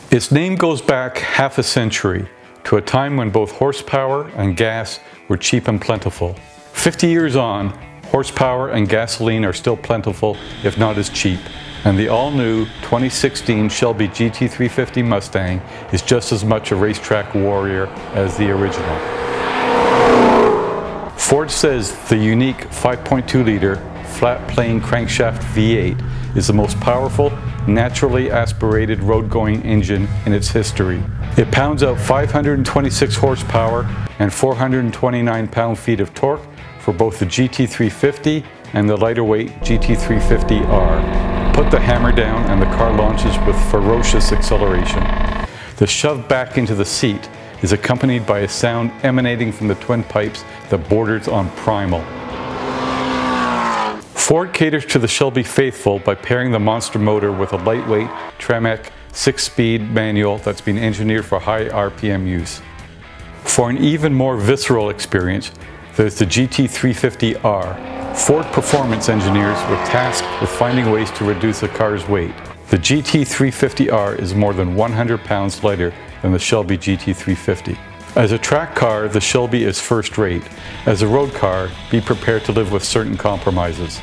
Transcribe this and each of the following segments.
Its name goes back half a century to a time when both horsepower and gas were cheap and plentiful. 50 years on, horsepower and gasoline are still plentiful, if not as cheap, and the all-new 2016 Shelby GT350 Mustang is just as much a racetrack warrior as the original. Ford says the unique 5.2-liter flat-plane crankshaft V8 is the most powerful, naturally aspirated road-going engine in its history. It pounds out 526 horsepower and 429 pound-feet of torque for both the GT350 and the lighter-weight GT350R. Put the hammer down and the car launches with ferocious acceleration. The shove back into the seat is accompanied by a sound emanating from the twin pipes that borders on primal. Ford caters to the Shelby faithful by pairing the monster motor with a lightweight Tremec 6-speed manual that's been engineered for high RPM use. For an even more visceral experience, there's the GT350R. Ford performance engineers were tasked with finding ways to reduce the car's weight. The GT350R is more than 100 pounds lighter than the Shelby GT350. As a track car, the Shelby is first rate. As a road car, be prepared to live with certain compromises.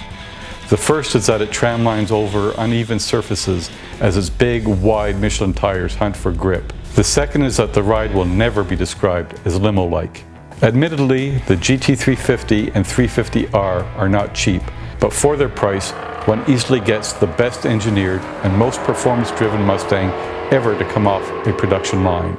The first is that it tramlines over uneven surfaces as its big, wide Michelin tires hunt for grip. The second is that the ride will never be described as limo-like. Admittedly, the GT350 and 350R are not cheap, but for their price, one easily gets the best engineered and most performance-driven Mustang ever to come off a production line.